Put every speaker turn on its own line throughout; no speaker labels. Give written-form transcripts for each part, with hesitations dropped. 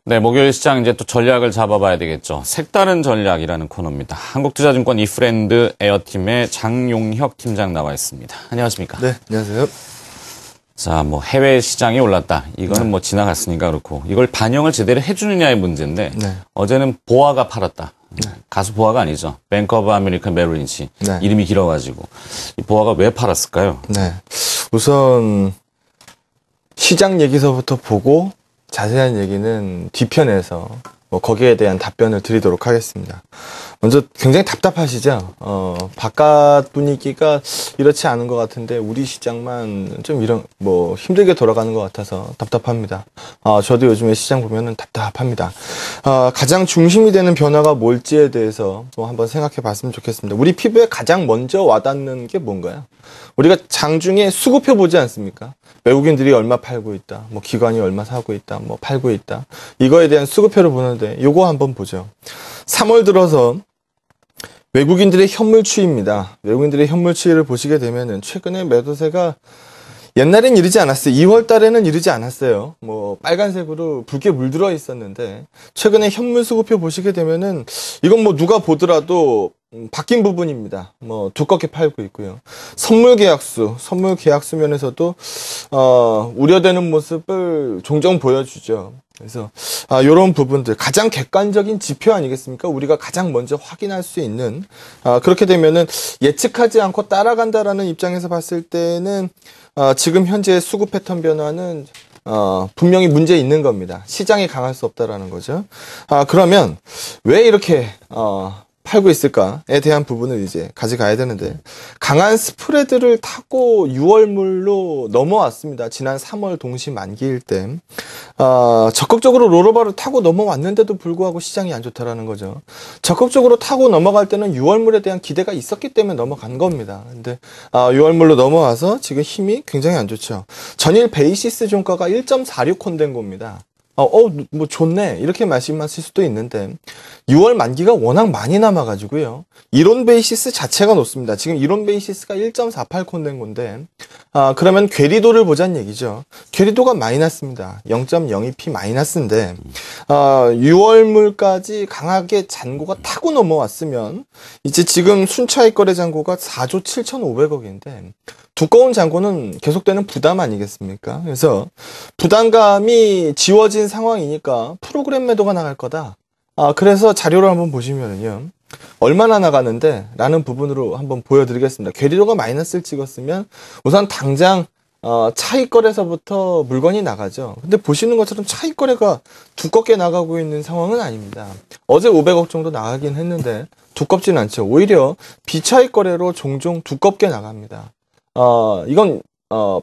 네, 목요일 시장 이제 또 전략을 잡아봐야 되겠죠. 색다른 전략이라는 코너입니다. 한국투자증권 이프랜드 에어팀의 장용혁 팀장 나와 있습니다. 안녕하십니까?
네, 안녕하세요.
자, 뭐 해외 시장이 올랐다. 이거는 뭐 지나갔으니까 그렇고 이걸 반영을 제대로 해주느냐의 문제인데 어제는 보아가 팔았다. 가수 보아가 아니죠. 뱅크 오브 아메리칸 메릴 린치. 이름이 길어가지고 이 보아가 왜 팔았을까요?
네, 우선 시장 얘기서부터 보고 자세한 얘기는 뒤편에서 거기에 대한 답변을 드리도록 하겠습니다. 먼저 굉장히 답답하시죠? 바깥 분위기가 이렇지 않은 것 같은데 우리 시장만 좀 힘들게 돌아가는 것 같아서 답답합니다. 저도 요즘에 시장 보면은 답답합니다. 가장 중심이 되는 변화가 뭘지에 대해서 한번 생각해 봤으면 좋겠습니다. 우리 피부에 가장 먼저 와닿는 게 뭔가요? 우리가 장중에 수급표 보지 않습니까? 외국인들이 얼마 팔고 있다, 기관이 얼마 사고 있다, 팔고 있다. 이거에 대한 수급표를 보는데 요거 한번 보죠. 3월 들어서 외국인들의 현물 추이입니다. 외국인들의 현물 추이를 보시게 되면은 최근에 매도세가 옛날엔 이르지 않았어요. 2월 달에는 이르지 않았어요. 빨간색으로 붉게 물들어 있었는데 최근에 현물 수급표 보시게 되면은 이건 누가 보더라도 바뀐 부분입니다. 두껍게 팔고 있고요. 선물 계약수 면에서도 우려되는 모습을 종종 보여주죠. 그래서 이런 부분들 가장 객관적인 지표 아니겠습니까? 우리가 가장 먼저 확인할 수 있는 그렇게 되면은 예측하지 않고 따라간다라는 입장에서 봤을 때는 지금 현재 수급 패턴 변화는 분명히 문제 있는 겁니다. 시장이 강할 수 없다라는 거죠. 그러면 왜 이렇게 팔고 있을까에 대한 부분을 이제 가져가야 되는데 강한 스프레드를 타고 6월물로 넘어왔습니다. 지난 3월 동시 만기일 때 적극적으로 롤오버를 타고 넘어왔는데도 불구하고 시장이 안 좋다라는 거죠. 적극적으로 타고 넘어갈 때는 6월물에 대한 기대가 있었기 때문에 넘어간 겁니다. 근데 6월물로 넘어와서 지금 힘이 굉장히 안 좋죠. 전일 베이시스 종가가 1.46 된 겁니다. 좋네. 이렇게 말씀하실 수도 있는데, 6월 만기가 워낙 많이 남아가지고요. 이론 베이시스 자체가 높습니다. 지금 이론 베이시스가 1.48 된 건데, 그러면 괴리도를 보자는 얘기죠. 괴리도가 마이너스입니다. 0.02p 마이너스인데, 6월물까지 강하게 잔고가 타고 넘어왔으면, 이제 지금 순차익 거래 잔고가 4조 7,500억인데, 두꺼운 잔고는 계속되는 부담 아니겠습니까? 그래서 부담감이 지워진 상황이니까 프로그램 매도가 나갈 거다. 그래서 자료를 한번 보시면은요. 얼마나 나가는데? 라는 부분으로 한번 보여드리겠습니다. 괴리도가 마이너스를 찍었으면 우선 당장 차익 거래서부터 물건이 나가죠. 근데 보시는 것처럼 차익 거래가 두껍게 나가고 있는 상황은 아닙니다. 어제 500억 정도 나가긴 했는데 두껍진 않죠. 오히려 비차익 거래로 종종 두껍게 나갑니다. 이건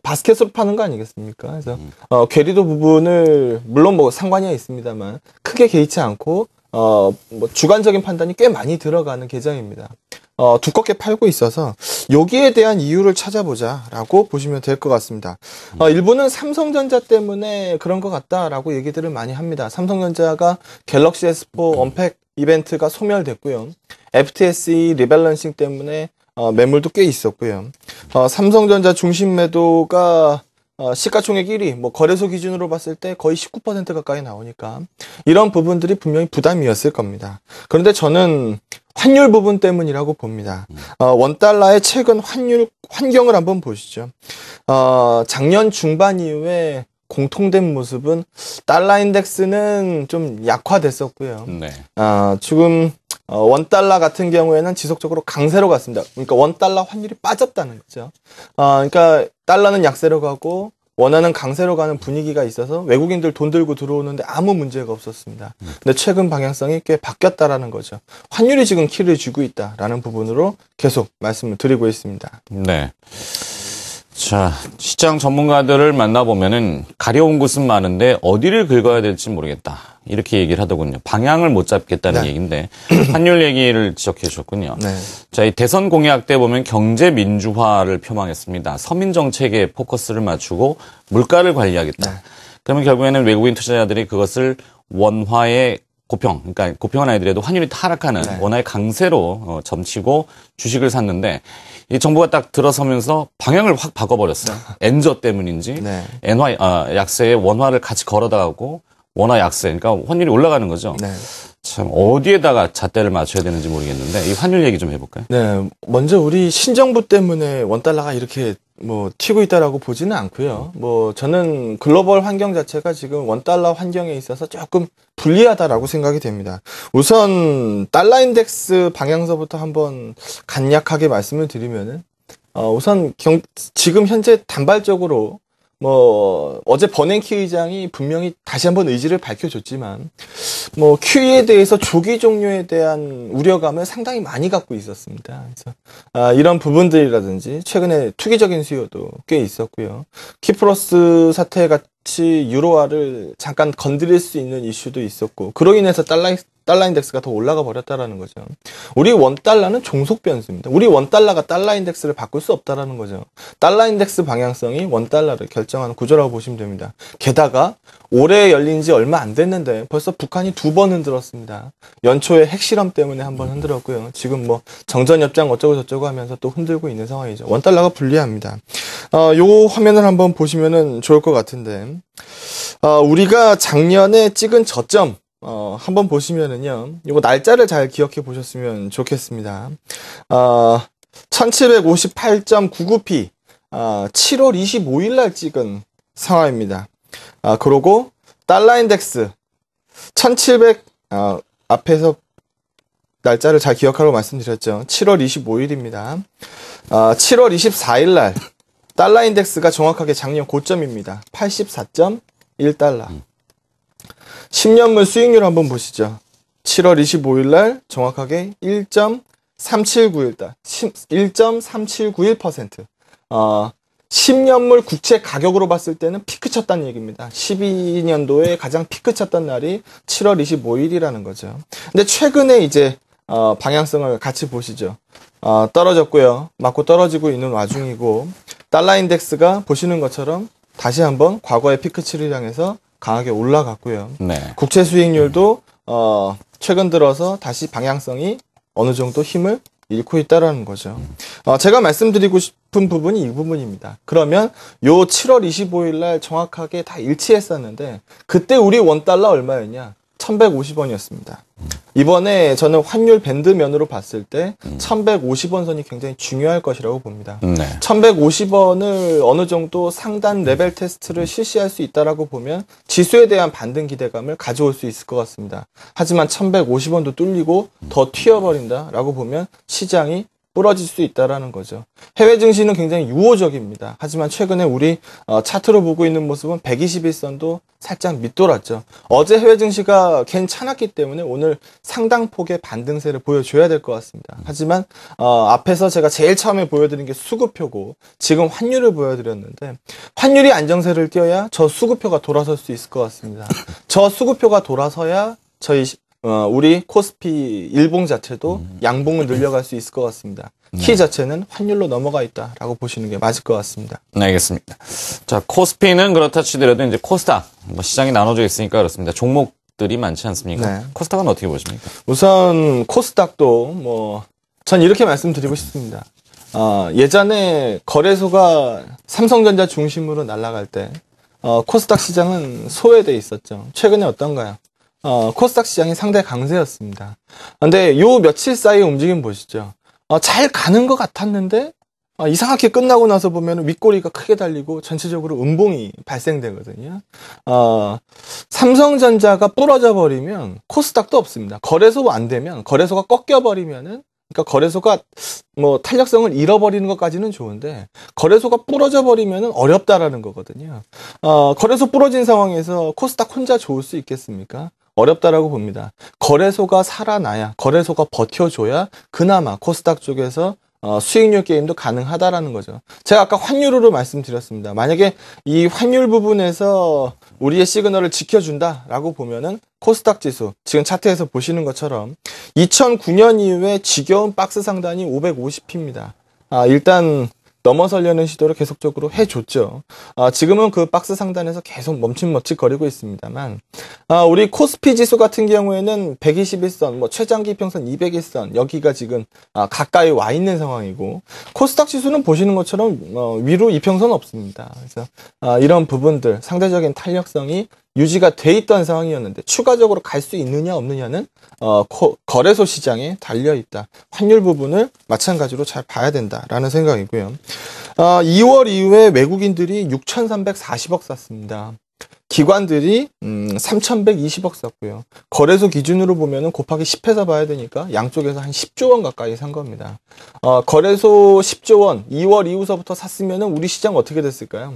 바스켓으로 파는 거 아니겠습니까? 그래서 괴리도 부분을 물론 상관이 있습니다만 크게 개의치 않고 주관적인 판단이 꽤 많이 들어가는 계정입니다. 두껍게 팔고 있어서 여기에 대한 이유를 찾아보자라고 보시면 될 것 같습니다. 일부는 삼성전자 때문에 그런 것 같다라고 얘기들을 많이 합니다. 삼성전자가 갤럭시 S4 언팩 이벤트가 소멸됐고요. FTSE 리밸런싱 때문에 매물도 꽤 있었고요. 삼성전자 중심 매도가 시가총액 1위, 거래소 기준으로 봤을 때 거의 19% 가까이 나오니까 이런 부분들이 분명히 부담이었을 겁니다. 그런데 저는 환율 부분 때문이라고 봅니다. 원달러의 최근 환율 환경을 한번 보시죠. 작년 중반 이후에 공통된 모습은 달러 인덱스는 좀 약화됐었고요. 지금 원달러 같은 경우에는 지속적으로 강세로 갔습니다. 그러니까 원달러 환율이 빠졌다는 거죠. 그러니까 달러는 약세로 가고 원화는 강세로 가는 분위기가 있어서 외국인들 돈 들고 들어오는데 아무 문제가 없었습니다. 근데 최근 방향성이 꽤 바뀌었다라는 거죠. 환율이 지금 키를 쥐고 있다라는 부분으로 계속 말씀을 드리고 있습니다.
네. 자, 시장 전문가들을 만나보면은 가려운 곳은 많은데 어디를 긁어야 될지 모르겠다. 이렇게 얘기를 하더군요. 방향을 못 잡겠다는 얘기인데 환율 얘기를 지적해 주셨군요. 자, 이 대선 공약 때 보면 경제 민주화를 표방했습니다. 서민 정책에 포커스를 맞추고 물가를 관리하겠다. 그러면 결국에는 외국인 투자자들이 그것을 원화의 그러니까 고평은 아니더라도 환율이 하락하는 원화의 강세로 점치고 주식을 샀는데 이 정부가 딱 들어서면서 방향을 확 바꿔버렸어요. 엔저 때문인지 엔화 약세에 원화를 같이 걸어다가고 원화 약세, 그러니까 환율이 올라가는 거죠.
네.
참 어디에다가 잣대를 맞춰야 되는지 모르겠는데 이 환율 얘기 좀 해볼까요?
네, 먼저 우리 신정부 때문에 원달러가 이렇게 뭐 튀고 있다라고 보지는 않고요. 뭐 저는 글로벌 환경 자체가 지금 원달러 환경에 있어서 조금 불리하다라고 생각이 됩니다. 우선 달러 인덱스 방향서부터 한번 간략하게 말씀을 드리면은 우선 지금 현재 단발적으로 뭐 어제 버냉키 의장이 분명히 다시 한번 의지를 밝혀줬지만 뭐 QE에 대해서 조기 종료에 대한 우려감을 상당히 많이 갖고 있었습니다. 그래서 이런 부분들이라든지 최근에 투기적인 수요도 꽤 있었고요. 키프로스 사태 같이 유로화를 잠깐 건드릴 수 있는 이슈도 있었고 그로 인해서 달러 인덱스가 더 올라가 버렸다라는 거죠. 우리 원달러는 종속 변수입니다. 우리 원달러가 달러 인덱스를 바꿀 수 없다라는 거죠. 달러 인덱스 방향성이 원달러를 결정하는 구조라고 보시면 됩니다. 게다가 올해 열린 지 얼마 안 됐는데 벌써 북한이 2번 흔들었습니다. 연초에 핵실험 때문에 한번 흔들었고요. 지금 뭐 정전협정 어쩌고 저쩌고 하면서 또 흔들고 있는 상황이죠. 원달러가 불리합니다. 요 화면을 한번 보시면은 좋을 것 같은데 우리가 작년에 찍은 저점 한번 보시면은요, 요거 날짜를 잘 기억해 보셨으면 좋겠습니다. 1758.99p, 7월 25일 날 찍은 상황입니다. 그러고, 달러 인덱스, 1700, 앞에서 날짜를 잘 기억하라고 말씀드렸죠. 7월 25일입니다. 7월 24일 날, 달러 인덱스가 정확하게 작년 고점입니다. 84.1달러. 10년물 수익률 한번 보시죠. 7월 25일 날 정확하게 1.3791%. 10년물 국채 가격으로 봤을 때는 피크 쳤다는 얘기입니다. 12년도에 가장 피크 쳤던 날이 7월 25일이라는 거죠. 근데 최근에 이제 방향성을 같이 보시죠. 떨어졌고요. 맞고 떨어지고 있는 와중이고 달러 인덱스가 보시는 것처럼 다시 한번 과거의 피크치를 향해서 강하게 올라갔고요.
네.
국채 수익률도 최근 들어서 다시 방향성이 어느 정도 힘을 잃고 있다라는 거죠. 제가 말씀드리고 싶은 부분이 이 부분입니다. 그러면 요 7월 25일 날 정확하게 다 일치했었는데 그때 우리 원달러 얼마였냐? 1150원이었습니다. 이번에 저는 환율 밴드 면으로 봤을 때 1150원 선이 굉장히 중요할 것이라고 봅니다.
네.
1150원을 어느 정도 상단 레벨 테스트를 실시할 수 있다라고 보면 지수에 대한 반등 기대감을 가져올 수 있을 것 같습니다. 하지만 1150원도 뚫리고 더 튀어버린다라고 보면 시장이 부러질 수 있다라는 거죠. 해외 증시는 굉장히 유호적입니다. 하지만 최근에 우리 차트로 보고 있는 모습은 121선도 살짝 밑돌았죠. 어제 해외 증시가 괜찮았기 때문에 오늘 상당폭의 반등세를 보여줘야 될 것 같습니다. 하지만 앞에서 제가 제일 처음에 보여드린 게 수급표고 지금 환율을 보여드렸는데 환율이 안정세를 띄어야 저 수급표가 돌아설 수 있을 것 같습니다. 저 수급표가 돌아서야 우리 코스피 일봉 자체도 양봉을 늘려갈 수 있을 것 같습니다. 키 자체는 환율로 넘어가 있다라고 보시는 게 맞을 것 같습니다.
네, 알겠습니다. 자, 코스피는 그렇다 치더라도 이제 코스닥, 시장이 나눠져 있으니까 그렇습니다. 종목들이 많지 않습니까?
네.
코스닥은 어떻게 보십니까?
우선 코스닥도 전 이렇게 말씀드리고 싶습니다. 예전에 거래소가 삼성전자 중심으로 날아갈 때 코스닥 시장은 소외돼 있었죠. 최근에 어떤가요? 코스닥 시장이 상당히 강세였습니다. 근데 요 며칠 사이 움직임 보시죠. 잘 가는 것 같았는데 이상하게 끝나고 나서 보면 윗꼬리가 크게 달리고 전체적으로 음봉이 발생되거든요. 삼성전자가 부러져 버리면 코스닥도 없습니다. 거래소 안 되면 거래소가 꺾여 버리면은 그러니까 거래소가 탄력성을 잃어버리는 것까지는 좋은데 거래소가 부러져 버리면 어렵다라는 거거든요. 거래소 부러진 상황에서 코스닥 혼자 좋을 수 있겠습니까? 어렵다라고 봅니다. 거래소가 살아나야, 거래소가 버텨줘야 그나마 코스닥 쪽에서 수익률 게임도 가능하다라는 거죠. 제가 아까 환율으로 말씀드렸습니다. 만약에 이 환율 부분에서 우리의 시그널을 지켜준다라고 보면은 코스닥 지수, 지금 차트에서 보시는 것처럼 2009년 이후에 지겨운 박스 상단이 550p입니다. 일단 넘어서려는 시도를 계속적으로 해줬죠. 지금은 그 박스 상단에서 계속 멈칫멈칫거리고 있습니다만 우리 코스피 지수 같은 경우에는 121선, 최장기 평선 201선 여기가 지금 가까이 와 있는 상황이고 코스닥 지수는 보시는 것처럼 위로 이평선 없습니다. 그래서 이런 부분들 상대적인 탄력성이 유지가 돼 있던 상황이었는데 추가적으로 갈 수 있느냐 없느냐는 거래소 시장에 달려 있다. 환율 부분을 마찬가지로 잘 봐야 된다라는 생각이고요. 2월 이후에 외국인들이 6,340억 샀습니다. 기관들이 3,120억 샀고요. 거래소 기준으로 보면은 곱하기 10해서 봐야 되니까 양쪽에서 한 10조 원 가까이 산 겁니다. 거래소 10조 원 2월 이후서부터 샀으면은 우리 시장 어떻게 됐을까요?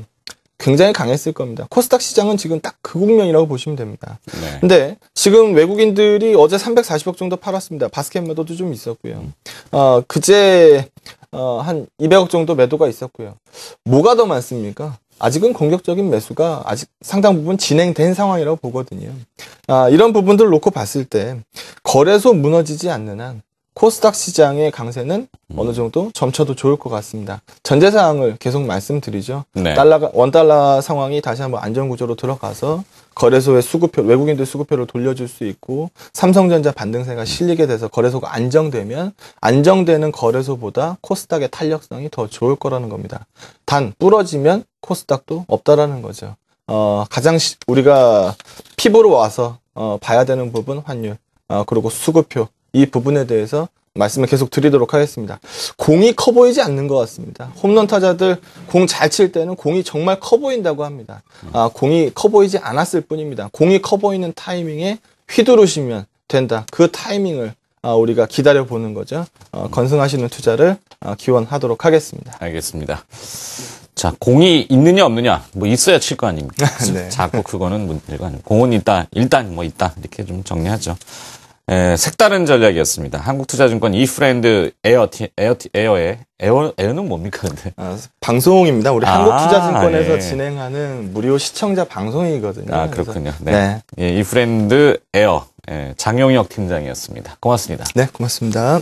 굉장히 강했을 겁니다. 코스닥 시장은 지금 딱 그 국면이라고 보시면 됩니다.
네.
근데 지금 외국인들이 어제 340억 정도 팔았습니다. 바스켓 매도도 좀 있었고요. 그제 한 200억 정도 매도가 있었고요. 뭐가 더 많습니까? 아직은 공격적인 매수가 아직 상당 부분 진행된 상황이라고 보거든요. 이런 부분들 놓고 봤을 때 거래소 무너지지 않는 한 코스닥 시장의 강세는 어느 정도 점쳐도 좋을 것 같습니다. 전제 사항을 계속 말씀드리죠.
네.
원달러 상황이 다시 한번 안정구조로 들어가서 거래소의 수급표, 외국인들 수급표를 돌려줄 수 있고 삼성전자 반등세가 실리게 돼서 거래소가 안정되면 안정되는 거래소보다 코스닥의 탄력성이 더 좋을 거라는 겁니다. 단 부러지면 코스닥도 없다라는 거죠. 가장 우리가 피부로 와서 봐야 되는 부분 환율, 그리고 수급표 이 부분에 대해서 말씀을 계속 드리도록 하겠습니다. 공이 커 보이지 않는 것 같습니다. 홈런 타자들 공 잘 칠 때는 공이 정말 커 보인다고 합니다. 공이 커 보이지 않았을 뿐입니다. 공이 커 보이는 타이밍에 휘두르시면 된다. 그 타이밍을 우리가 기다려보는 거죠. 건승하시는 투자를 기원하도록 하겠습니다.
알겠습니다. 자, 공이 있느냐 없느냐 뭐 있어야 칠 거 아닙니까?
네.
자꾸 그거는 문제가 아니고 공은 있다, 일단 뭐 있다 이렇게 좀 정리하죠. 색다른 전략이었습니다. 한국투자증권 이프렌드 에어는 뭡니까 근데?
방송입니다. 우리 한국투자증권에서
예.
진행하는 무료 시청자 방송이거든요.
그렇군요.
그래서,
네. 예, 이프렌드 에어 장용혁 팀장이었습니다. 고맙습니다.
네, 고맙습니다.